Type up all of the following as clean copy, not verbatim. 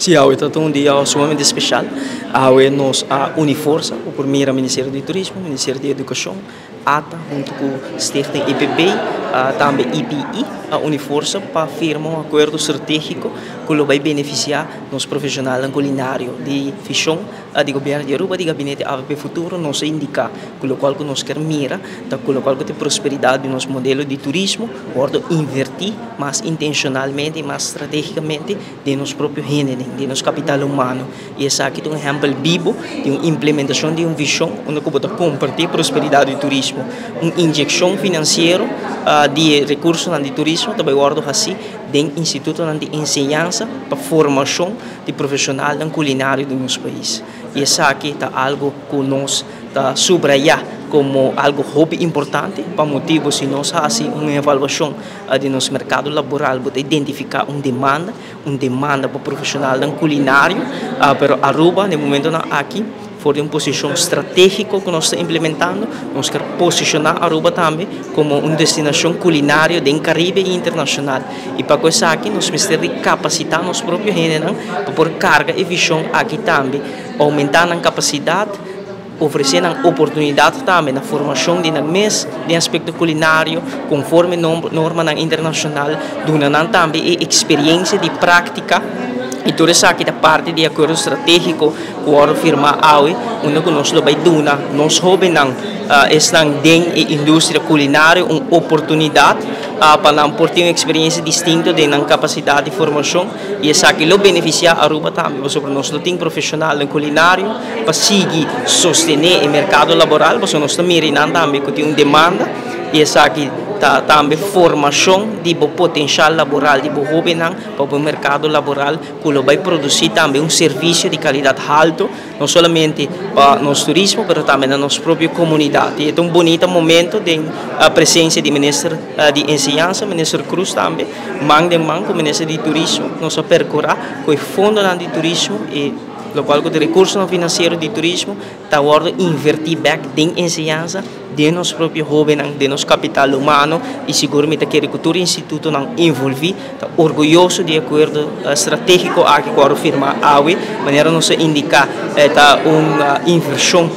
Sim, hoje é um dia sumamente especial. Hoje nós a Uniforça, o primeiro Ministério do Turismo, Ministério da Educação, ATA, junto com o Stichting IPB, também IPI, a Uniforça, para firmar um acordo estratégico que vai beneficiar os profissionais culinários de Fichon, do governo de Aruba, do gabinete AVP Futuro, nos indica com o qual nós queremos mirar, com o qual tem prosperidade do nosso modelo de turismo, ordo invertir mais intencionalmente, mais estrategicamente de nosso próprio gênero, de nosso capital humano. E esse aqui é um exemplo vivo de uma implementação de uma visão onde pode compartilhar prosperidade do turismo, uma injeção financeira de recursos de turismo, também ordo assim, do Instituto de Enseñança para formação de profissionais culinário do nosso país. E esse aqui é algo que nós subrayar como algo hobby importante para motivo se nós fazemos uma avaliação de nosso mercado laboral para identificar uma demanda para profissional culinário, pero Aruba no momento aqui for uma posição estratégica que nós estamos implementando, nós queremos posicionar Aruba também como uma destinação culinária do Caribe e internacional. E para isso aqui nós precisamos capacitar nosso próprio gênero para pôr carga e visão aqui também, aumentar a capacidade, oferecendo oportunidade também na formação de mês de aspecto culinário, conforme norma internacional, dando também experiência de prática. E tudo isso aqui é parte de acordo estratégico que o firma AUE, onde nós vai dar nós jovens estão dentro da indústria culinária uma oportunidade para ter uma experiência distinta de capacidade de formação e isso aqui beneficia a Aruba também, sobre nós temos profissional culinário para seguir sostener o mercado laboral, porque nós estamos mirando também que tem uma demanda e isso aqui também formação de potencial laboral de jovens para o mercado laboral que vai produzir também um serviço de qualidade alta, não somente para nosso turismo, mas também na nossa própria comunidade. E é um bonito momento de presença do Ministro de Enseñança, Ministro Cruz também, mão com o Ministro de Turismo, nós percorrer com o Fundo de Turismo e o qual o recurso financeiro de turismo está invertir back em enseñança de nosso próprio jovem, de nosso capital humano e seguramente que a agricultura instituto não envolve, está orgulhoso de acordo estratégico aqui com a firma AUE, maneira nós indicar uma inversão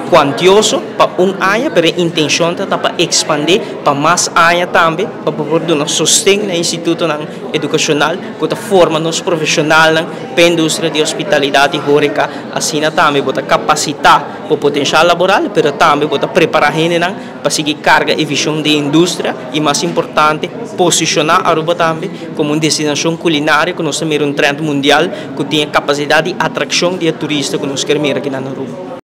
quantioso para área, para a intenção para expandir para mais área também, para poder dar sustento no Instituto Educacional, que forma nos profissionais para a indústria de hospitalidade e horeca, assim também para capacitar o potencial laboral, mas também para preparar a gente para seguir carga e visão da indústria e, mais importante, posicionar a Aruba também como uma destinação culinária que nós temos um trend mundial que tem capacidade de atração de turistas que nós queremos aqui na Aruba.